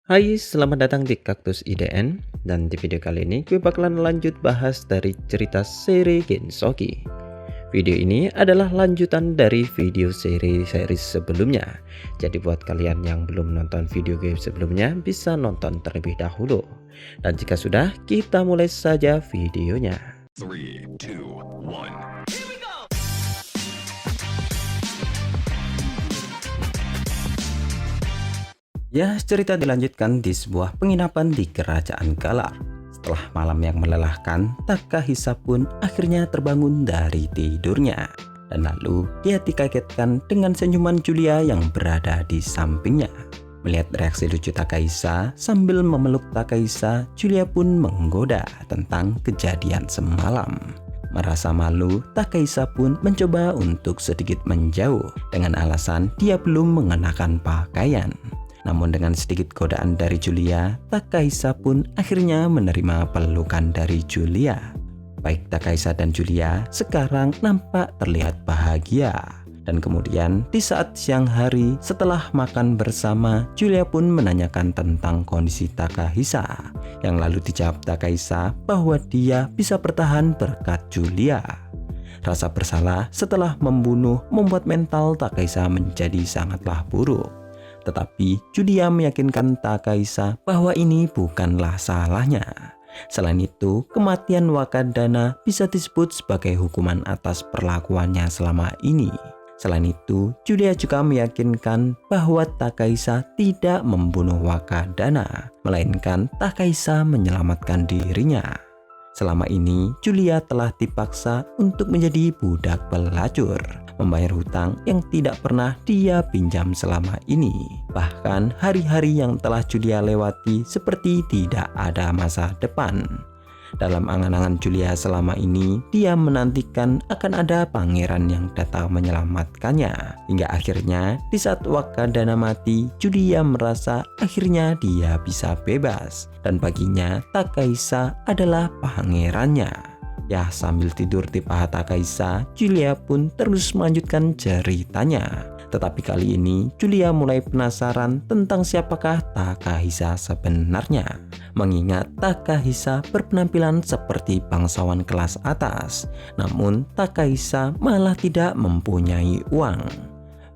Hai, selamat datang di Kaktus IDN. Dan di video kali ini gue bakalan lanjut bahas dari cerita seri Gensoki. Video ini adalah lanjutan dari video seri sebelumnya. Jadi buat kalian yang belum nonton video gue sebelumnya bisa nonton terlebih dahulu. Dan jika sudah, kita mulai saja videonya. 3, 2, 1. Ya, cerita dilanjutkan di sebuah penginapan di kerajaan Galar. Setelah malam yang melelahkan, Takahisa pun akhirnya terbangun dari tidurnya. Dan lalu dia dikagetkan dengan senyuman Julia yang berada di sampingnya. Melihat reaksi lucu Takahisa sambil memeluk Takahisa, Julia pun menggoda tentang kejadian semalam. Merasa malu, Takahisa pun mencoba untuk sedikit menjauh dengan alasan dia belum mengenakan pakaian. Namun dengan sedikit godaan dari Julia, Takahisa pun akhirnya menerima pelukan dari Julia. Baik Takahisa dan Julia sekarang nampak terlihat bahagia. Dan kemudian di saat siang hari setelah makan bersama, Julia pun menanyakan tentang kondisi Takahisa. Yang lalu dijawab Takahisa bahwa dia bisa bertahan berkat Julia. Rasa bersalah setelah membunuh membuat mental Takahisa menjadi sangatlah buruk. Tetapi Julia meyakinkan Takahisa bahwa ini bukanlah salahnya. Selain itu, kematian Wakadana bisa disebut sebagai hukuman atas perlakuannya selama ini. Selain itu, Julia juga meyakinkan bahwa Takahisa tidak membunuh Wakadana, melainkan Takahisa menyelamatkan dirinya. Selama ini, Julia telah dipaksa untuk menjadi budak pelacur, membayar hutang yang tidak pernah dia pinjam selama ini. Bahkan hari-hari yang telah Julia lewati seperti tidak ada masa depan. Dalam angan-angan Julia selama ini, dia menantikan akan ada pangeran yang datang menyelamatkannya. Hingga akhirnya di saat Wakadana mati, Julia merasa akhirnya dia bisa bebas. Dan baginya Takahisa adalah pangerannya. Ya, sambil tidur di paha Takahisa, Julia pun terus melanjutkan ceritanya. Tetapi kali ini Julia mulai penasaran tentang siapakah Takahisa sebenarnya. Mengingat Takahisa berpenampilan seperti bangsawan kelas atas, namun Takahisa malah tidak mempunyai uang.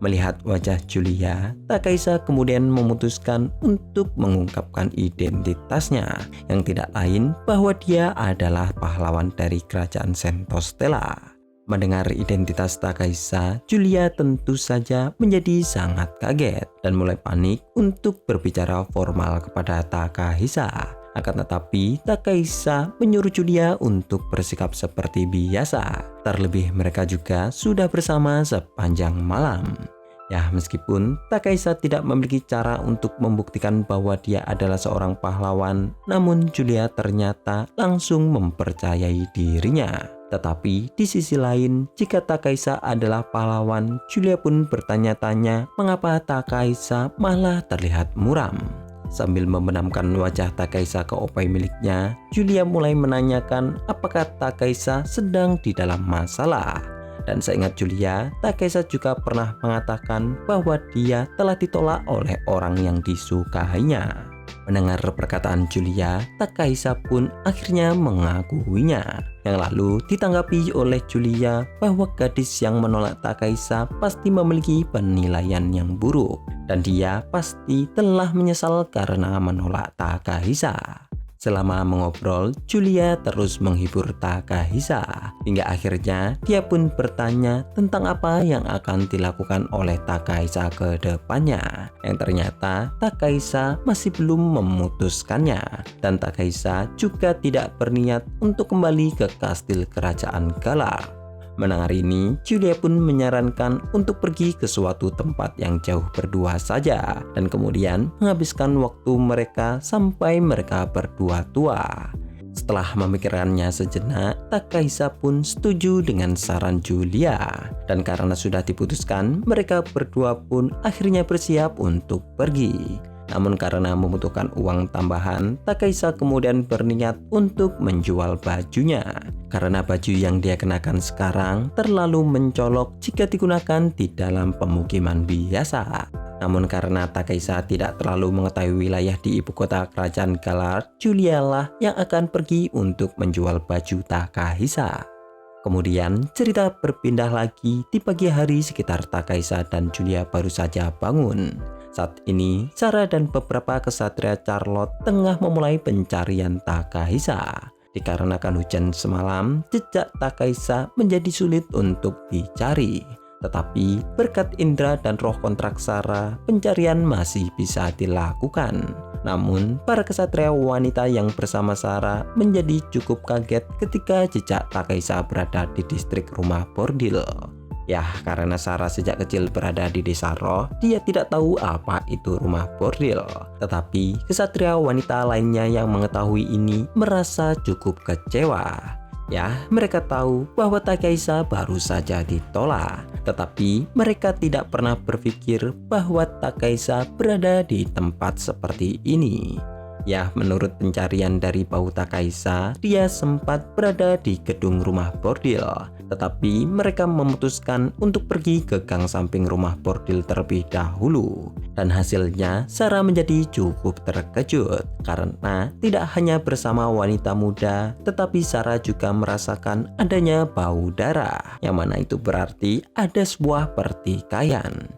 Melihat wajah Julia, Takahisa kemudian memutuskan untuk mengungkapkan identitasnya, yang tidak lain bahwa dia adalah pahlawan dari kerajaan Sentostella. Mendengar identitas Takahisa, Julia tentu saja menjadi sangat kaget dan mulai panik untuk berbicara formal kepada Takahisa. Akan tetapi, Takahisa menyuruh Julia untuk bersikap seperti biasa. Terlebih mereka juga sudah bersama sepanjang malam. Ya, meskipun Takahisa tidak memiliki cara untuk membuktikan bahwa dia adalah seorang pahlawan, namun Julia ternyata langsung mempercayai dirinya. Tetapi di sisi lain, jika Takahisa adalah pahlawan, Julia pun bertanya-tanya mengapa Takahisa malah terlihat muram. Sambil membenamkan wajah Takahisa ke opai miliknya, Julia mulai menanyakan apakah Takahisa sedang di dalam masalah. Dan seingat Julia, Takahisa juga pernah mengatakan bahwa dia telah ditolak oleh orang yang disukainya. Mendengar perkataan Julia, Takahisa pun akhirnya mengakuinya. Yang lalu ditanggapi oleh Julia bahwa gadis yang menolak Takahisa pasti memiliki penilaian yang buruk. Dan dia pasti telah menyesal karena menolak Takahisa. Selama mengobrol, Julia terus menghibur Takahisa. Hingga akhirnya dia pun bertanya tentang apa yang akan dilakukan oleh Takahisa ke depannya. Yang ternyata Takahisa masih belum memutuskannya. Dan Takahisa juga tidak berniat untuk kembali ke kastil kerajaan Galar. Mendengar ini, Julia pun menyarankan untuk pergi ke suatu tempat yang jauh berdua saja dan kemudian menghabiskan waktu mereka sampai mereka berdua tua. Setelah memikirkannya sejenak, Takahisa pun setuju dengan saran Julia. Dan karena sudah diputuskan, mereka berdua pun akhirnya bersiap untuk pergi. Namun karena membutuhkan uang tambahan, Takahisa kemudian berniat untuk menjual bajunya. Karena baju yang dia kenakan sekarang terlalu mencolok jika digunakan di dalam pemukiman biasa. Namun karena Takahisa tidak terlalu mengetahui wilayah di ibu kota kerajaan Galar, Julia lah yang akan pergi untuk menjual baju Takahisa. Kemudian cerita berpindah lagi di pagi hari sekitar Takahisa dan Julia baru saja bangun. Saat ini, Sarah dan beberapa kesatria Charlotte tengah memulai pencarian Takahisa. Dikarenakan hujan semalam, jejak Takahisa menjadi sulit untuk dicari. Tetapi berkat indera dan roh kontraksara, pencarian masih bisa dilakukan. Namun, para kesatria wanita yang bersama Sarah menjadi cukup kaget ketika jejak Takahisa berada di distrik rumah bordil. Ya, karena Sarah sejak kecil berada di desa roh, dia tidak tahu apa itu rumah bordil. Tetapi, kesatria wanita lainnya yang mengetahui ini merasa cukup kecewa. Ya, mereka tahu bahwa Takahisa baru saja ditolak. Tetapi mereka tidak pernah berpikir bahwa Takahisa berada di tempat seperti ini. Ya, menurut pencarian dari bau Takahisa, dia sempat berada di gedung rumah bordil. Tetapi mereka memutuskan untuk pergi ke gang samping rumah bordil terlebih dahulu. Dan hasilnya, Sarah menjadi cukup terkejut. Karena tidak hanya bersama wanita muda, tetapi Sarah juga merasakan adanya bau darah. Yang mana itu berarti ada sebuah pertikaian.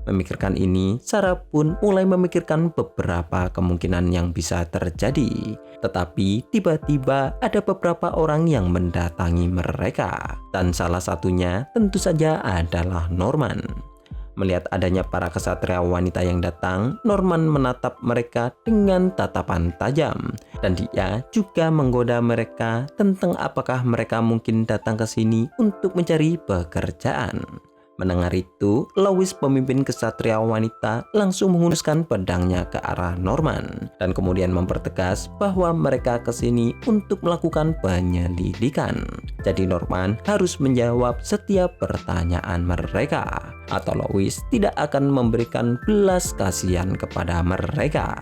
Memikirkan ini, Sarah pun mulai memikirkan beberapa kemungkinan yang bisa terjadi. Tetapi tiba-tiba ada beberapa orang yang mendatangi mereka. Dan salah satunya tentu saja adalah Norman. Melihat adanya para kesatria wanita yang datang, Norman menatap mereka dengan tatapan tajam. Dan dia juga menggoda mereka tentang apakah mereka mungkin datang ke sini untuk mencari pekerjaan. Mendengar itu, Lois, pemimpin kesatria wanita, langsung menghunuskan pedangnya ke arah Norman dan kemudian mempertegas bahwa mereka ke sini untuk melakukan penyelidikan. Jadi Norman harus menjawab setiap pertanyaan mereka, atau Lois tidak akan memberikan belas kasihan kepada mereka.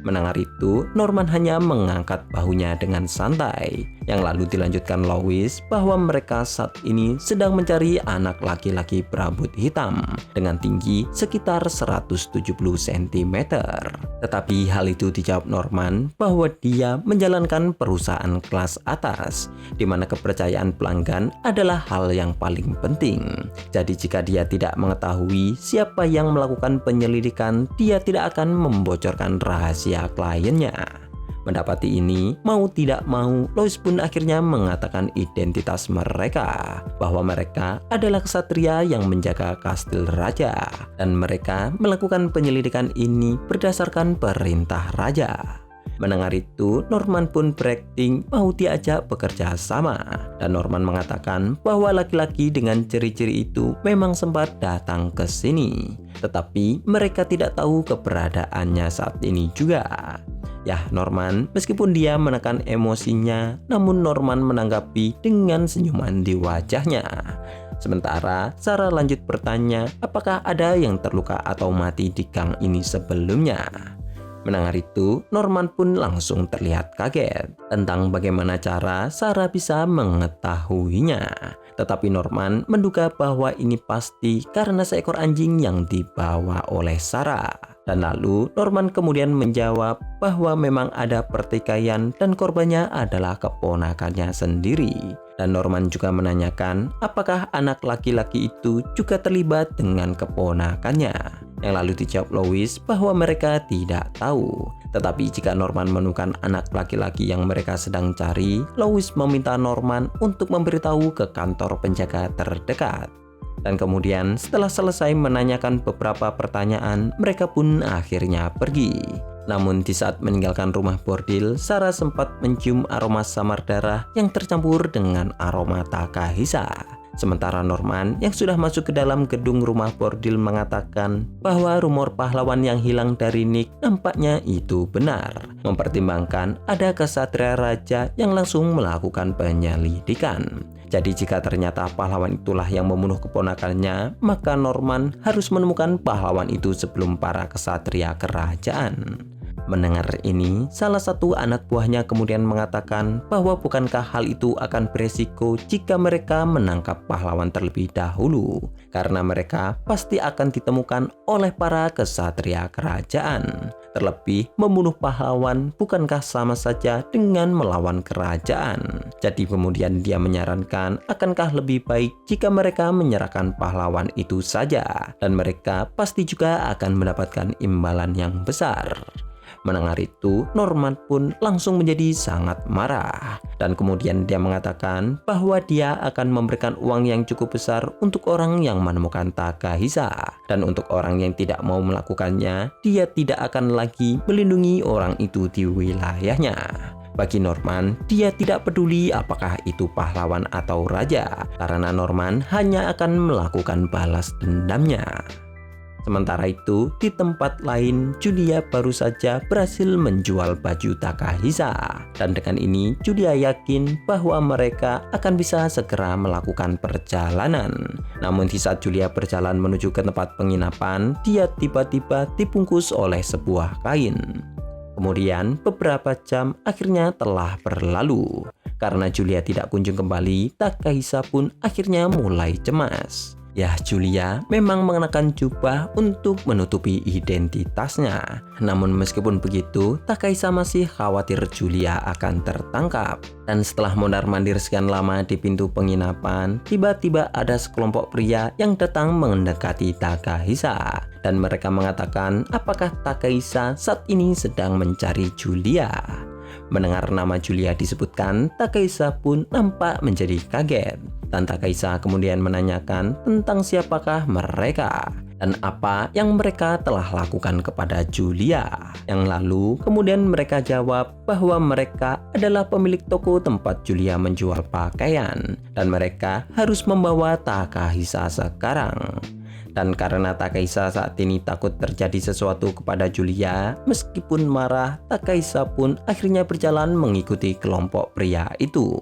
Mendengar itu, Norman hanya mengangkat bahunya dengan santai. Yang lalu dilanjutkan Lois bahwa mereka saat ini sedang mencari anak laki-laki berambut hitam dengan tinggi sekitar 170 cm. Tetapi hal itu dijawab Norman bahwa dia menjalankan perusahaan kelas atas, di mana kepercayaan pelanggan adalah hal yang paling penting. Jadi jika dia tidak mengetahui siapa yang melakukan penyelidikan, dia tidak akan membocorkan rahasia kliennya. Mendapati ini, mau tidak mau, Lois pun akhirnya mengatakan identitas mereka, bahwa mereka adalah kesatria yang menjaga kastil raja, dan mereka melakukan penyelidikan ini berdasarkan perintah raja. Mendengar itu, Norman pun berakting mau diajak bekerja sama, dan Norman mengatakan bahwa laki-laki dengan ciri-ciri itu memang sempat datang ke sini, tetapi mereka tidak tahu keberadaannya saat ini juga. Ya, Norman, meskipun dia menekan emosinya, namun Norman menanggapi dengan senyuman di wajahnya. Sementara Sarah lanjut bertanya apakah ada yang terluka atau mati di gang ini sebelumnya. Mendengar itu, Norman pun langsung terlihat kaget tentang bagaimana cara Sarah bisa mengetahuinya. Tetapi Norman menduga bahwa ini pasti karena seekor anjing yang dibawa oleh Sarah. Dan lalu Norman kemudian menjawab bahwa memang ada pertikaian dan korbannya adalah keponakannya sendiri. Dan Norman juga menanyakan apakah anak laki-laki itu juga terlibat dengan keponakannya. Yang lalu dijawab Lois bahwa mereka tidak tahu. Tetapi jika Norman menemukan anak laki-laki yang mereka sedang cari, Lois meminta Norman untuk memberitahu ke kantor penjaga terdekat. Dan kemudian setelah selesai menanyakan beberapa pertanyaan, mereka pun akhirnya pergi. Namun di saat meninggalkan rumah bordil, Sarah sempat mencium aroma samar darah yang tercampur dengan aroma Takahisa. Sementara Norman yang sudah masuk ke dalam gedung rumah bordil mengatakan bahwa rumor pahlawan yang hilang dari Nick nampaknya itu benar. Mempertimbangkan ada kesatria raja yang langsung melakukan penyelidikan. Jadi jika ternyata pahlawan itulah yang membunuh keponakannya, maka Norman harus menemukan pahlawan itu sebelum para kesatria kerajaan. Mendengar ini, salah satu anak buahnya kemudian mengatakan bahwa bukankah hal itu akan beresiko jika mereka menangkap pahlawan terlebih dahulu, karena mereka pasti akan ditemukan oleh para kesatria kerajaan. Terlebih, membunuh pahlawan bukankah sama saja dengan melawan kerajaan. Jadi kemudian dia menyarankan akankah lebih baik jika mereka menyerahkan pahlawan itu saja, dan mereka pasti juga akan mendapatkan imbalan yang besar. Mendengar itu, Norman pun langsung menjadi sangat marah. Dan kemudian dia mengatakan bahwa dia akan memberikan uang yang cukup besar untuk orang yang menemukan Takahisa. Dan untuk orang yang tidak mau melakukannya, dia tidak akan lagi melindungi orang itu di wilayahnya. Bagi Norman, dia tidak peduli apakah itu pahlawan atau raja, karena Norman hanya akan melakukan balas dendamnya. Sementara itu, di tempat lain, Julia baru saja berhasil menjual baju Takahisa. Dan dengan ini, Julia yakin bahwa mereka akan bisa segera melakukan perjalanan. Namun di saat Julia berjalan menuju ke tempat penginapan, dia tiba-tiba dibungkus oleh sebuah kain. Kemudian beberapa jam akhirnya telah berlalu. Karena Julia tidak kunjung kembali, Takahisa pun akhirnya mulai cemas. Ya, Julia memang mengenakan jubah untuk menutupi identitasnya. Namun meskipun begitu, Takahisa masih khawatir Julia akan tertangkap. Dan setelah mondar-mandir sekian lama di pintu penginapan, tiba-tiba ada sekelompok pria yang datang mendekati Takahisa. Dan mereka mengatakan apakah Takahisa saat ini sedang mencari Julia. Mendengar nama Julia disebutkan, Takahisa pun nampak menjadi kaget. Dan Takahisa kemudian menanyakan tentang siapakah mereka dan apa yang mereka telah lakukan kepada Julia. Yang lalu kemudian mereka jawab bahwa mereka adalah pemilik toko tempat Julia menjual pakaian dan mereka harus membawa Takahisa sekarang. Dan karena Takahisa saat ini takut terjadi sesuatu kepada Julia, meskipun marah, Takahisa pun akhirnya berjalan mengikuti kelompok pria itu.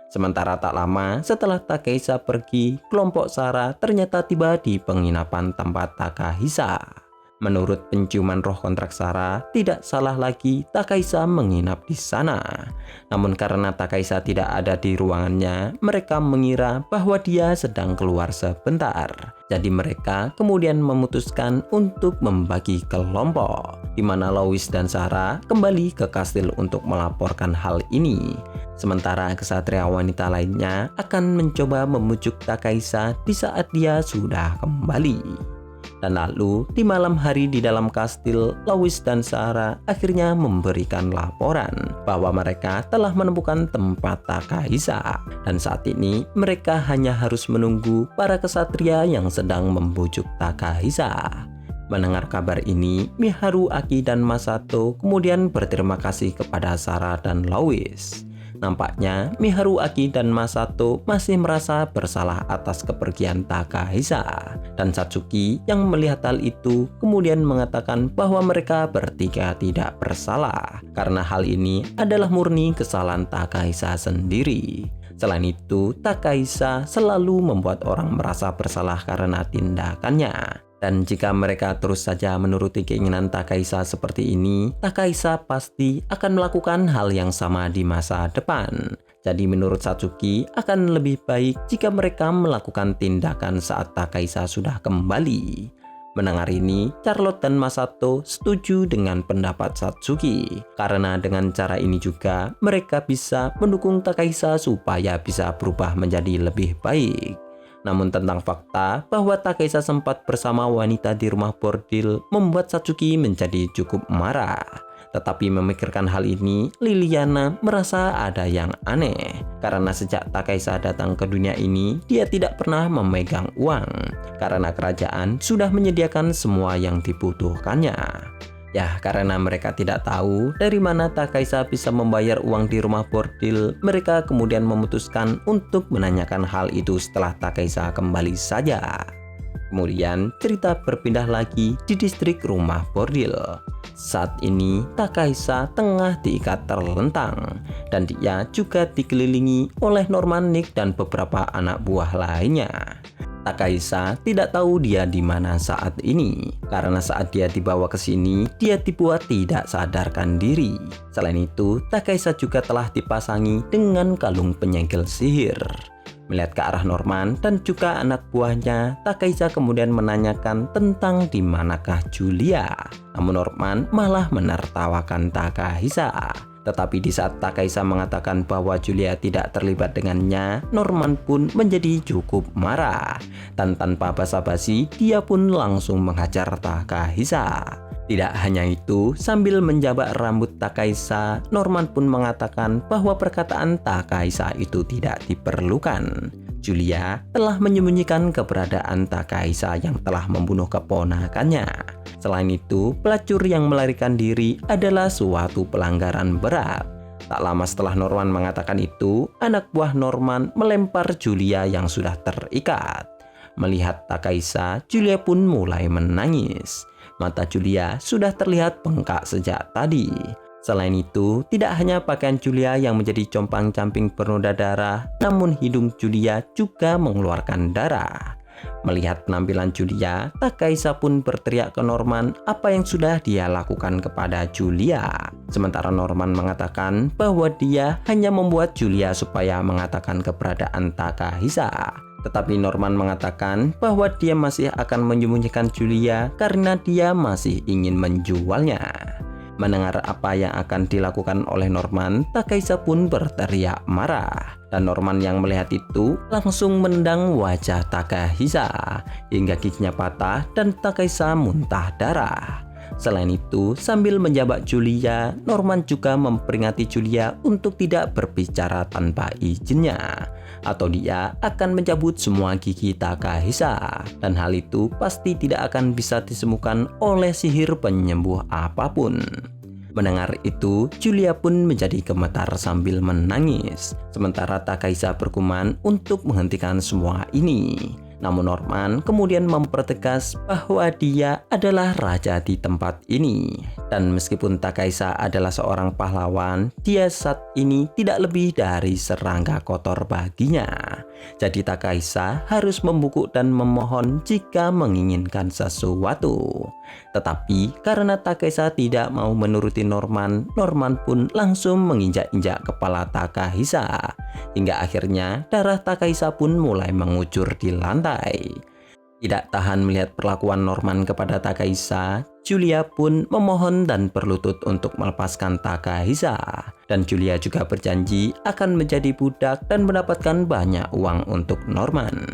Sementara tak lama setelah Takahisa pergi, kelompok Sarah ternyata tiba di penginapan tempat Takahisa. Menurut penciuman roh kontrak Sarah, tidak salah lagi Takahisa menginap di sana. Namun karena Takahisa tidak ada di ruangannya, mereka mengira bahwa dia sedang keluar sebentar. Jadi mereka kemudian memutuskan untuk membagi kelompok, di mana Louis dan Sarah kembali ke kastil untuk melaporkan hal ini. Sementara kesatria wanita lainnya akan mencoba membujuk Takahisa di saat dia sudah kembali. Dan lalu di malam hari di dalam kastil, Louis dan Sarah akhirnya memberikan laporan bahwa mereka telah menemukan tempat Takahisa. Dan saat ini mereka hanya harus menunggu para kesatria yang sedang membujuk Takahisa. Mendengar kabar ini, Miharu, Aki, dan Masato kemudian berterima kasih kepada Sarah dan Louis. Nampaknya Miharu, Aki, dan Masato masih merasa bersalah atas kepergian Takahisa. Dan Satsuki yang melihat hal itu kemudian mengatakan bahwa mereka bertiga tidak bersalah, karena hal ini adalah murni kesalahan Takahisa sendiri. Selain itu, Takahisa selalu membuat orang merasa bersalah karena tindakannya. Dan jika mereka terus saja menuruti keinginan Takahisa seperti ini, Takahisa pasti akan melakukan hal yang sama di masa depan. Jadi menurut Satsuki akan lebih baik jika mereka melakukan tindakan saat Takahisa sudah kembali. Mendengar ini, Charlotte dan Masato setuju dengan pendapat Satsuki. Karena dengan cara ini juga mereka bisa mendukung Takahisa supaya bisa berubah menjadi lebih baik. Namun tentang fakta bahwa Takahisa sempat bersama wanita di rumah bordil membuat Satsuki menjadi cukup marah. Tetapi memikirkan hal ini, Liliana merasa ada yang aneh. Karena sejak Takahisa datang ke dunia ini, dia tidak pernah memegang uang. Karena kerajaan sudah menyediakan semua yang dibutuhkannya. Ya, karena mereka tidak tahu dari mana Takahisa bisa membayar uang di rumah bordil, mereka kemudian memutuskan untuk menanyakan hal itu setelah Takahisa kembali saja. Kemudian cerita berpindah lagi di distrik rumah bordil. Saat ini Takahisa tengah diikat terlentang dan dia juga dikelilingi oleh Norman, Nick, dan beberapa anak buah lainnya. Takahisa tidak tahu dia di mana saat ini, karena saat dia dibawa ke sini, dia dibuat tidak sadarkan diri. Selain itu, Takahisa juga telah dipasangi dengan kalung penyegel sihir. Melihat ke arah Norman dan juga anak buahnya, Takahisa kemudian menanyakan tentang di manakah Julia. Namun Norman malah menertawakan Takahisa. Tetapi di saat Takahisa mengatakan bahwa Julia tidak terlibat dengannya, Norman pun menjadi cukup marah. Dan tanpa basa-basi, dia pun langsung menghajar Takahisa. Tidak hanya itu, sambil menjabak rambut Takahisa, Norman pun mengatakan bahwa perkataan Takahisa itu tidak diperlukan. Julia telah menyembunyikan keberadaan Takahisa yang telah membunuh keponakannya. Selain itu, pelacur yang melarikan diri adalah suatu pelanggaran berat. Tak lama setelah Norman mengatakan itu, anak buah Norman melempar Julia yang sudah terikat. Melihat Takahisa, Julia pun mulai menangis. Mata Julia sudah terlihat bengkak sejak tadi. Selain itu, tidak hanya pakaian Julia yang menjadi compang-camping bernoda darah, namun hidung Julia juga mengeluarkan darah. Melihat penampilan Julia, Takahisa pun berteriak ke Norman apa yang sudah dia lakukan kepada Julia. Sementara Norman mengatakan bahwa dia hanya membuat Julia supaya mengatakan keberadaan Takahisa. Tetapi Norman mengatakan bahwa dia masih akan menyembunyikan Julia karena dia masih ingin menjualnya. Mendengar apa yang akan dilakukan oleh Norman, Takahisa pun berteriak marah. Dan Norman yang melihat itu langsung menendang wajah Takahisa hingga giginya patah dan Takahisa muntah darah. Selain itu, sambil menjabak Julia, Norman juga memperingati Julia untuk tidak berbicara tanpa izinnya, atau dia akan mencabut semua gigi Takahisa. Dan hal itu pasti tidak akan bisa disembuhkan oleh sihir penyembuh apapun. Mendengar itu, Julia pun menjadi gemetar sambil menangis. Sementara Takahisa bergumam untuk menghentikan semua ini. Namun Norman kemudian mempertegas bahwa dia adalah raja di tempat ini. Dan meskipun Takahisa adalah seorang pahlawan, dia saat ini tidak lebih dari serangga kotor baginya. Jadi Takahisa harus membungkuk dan memohon jika menginginkan sesuatu. Tetapi karena Takahisa tidak mau menuruti Norman, Norman pun langsung menginjak-injak kepala Takahisa. Hingga akhirnya darah Takahisa pun mulai mengucur di lantai. Tidak tahan melihat perlakuan Norman kepada Takahisa, Julia pun memohon dan berlutut untuk melepaskan Takahisa. Dan Julia juga berjanji akan menjadi budak dan mendapatkan banyak uang untuk Norman.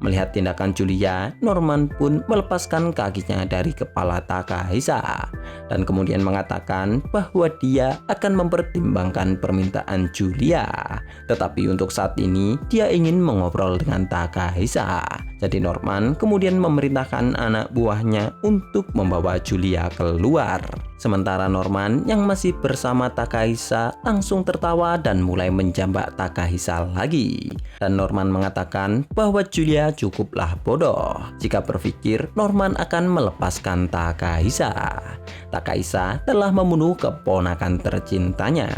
Melihat tindakan Julia, Norman pun melepaskan kakinya dari kepala Takahisa dan kemudian mengatakan bahwa dia akan mempertimbangkan permintaan Julia. Tetapi untuk saat ini dia ingin mengobrol dengan Takahisa. Jadi Norman kemudian memerintahkan anak buahnya untuk membawa Julia keluar. Sementara Norman yang masih bersama Takahisa langsung tertawa dan mulai menjambak Takahisa lagi. Dan Norman mengatakan bahwa Julia cukuplah bodoh jika berpikir Norman akan melepaskan Takahisa. Takahisa telah membunuh keponakan tercintanya.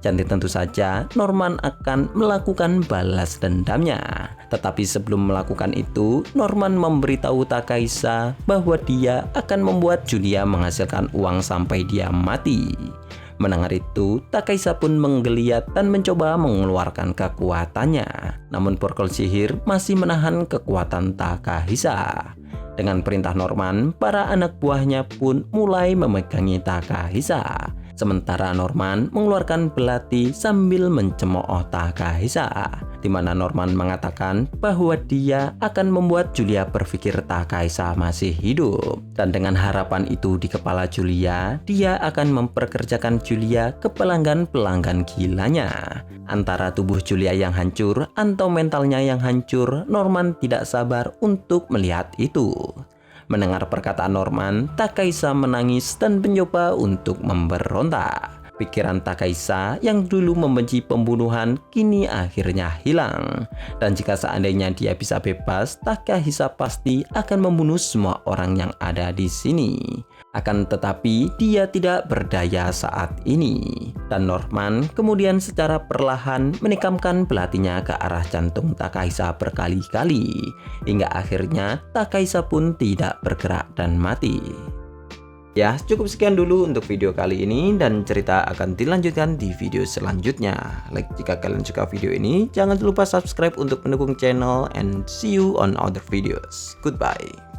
Jadi tentu saja Norman akan melakukan balas dendamnya. Tetapi sebelum melakukan itu, Norman memberitahu Takahisa bahwa dia akan membuat Julia menghasilkan uang sampai dia mati. Mendengar itu, Takahisa pun menggeliat dan mencoba mengeluarkan kekuatannya. Namun borgol sihir masih menahan kekuatan Takahisa. Dengan perintah Norman, para anak buahnya pun mulai memegangi Takahisa. Sementara Norman mengeluarkan belati sambil mencemooh Takahisa, di mana Norman mengatakan bahwa dia akan membuat Julia berpikir Takahisa masih hidup. Dan dengan harapan itu di kepala Julia, dia akan memperkerjakan Julia ke pelanggan-pelanggan gilanya. Antara tubuh Julia yang hancur atau mentalnya yang hancur, Norman tidak sabar untuk melihat itu. Mendengar perkataan Norman, Takahisa menangis dan mencoba untuk memberontak. Pikiran Takahisa yang dulu membenci pembunuhan kini akhirnya hilang. Dan jika seandainya dia bisa bebas, Takahisa pasti akan membunuh semua orang yang ada di sini. Akan tetapi dia tidak berdaya saat ini. Dan Norman kemudian secara perlahan menikamkan belatinya ke arah jantung Takahisa berkali-kali. Hingga akhirnya Takahisa pun tidak bergerak dan mati. Ya, cukup sekian dulu untuk video kali ini dan cerita akan dilanjutkan di video selanjutnya. Like jika kalian suka video ini, jangan lupa subscribe untuk mendukung channel and see you on other videos. Goodbye.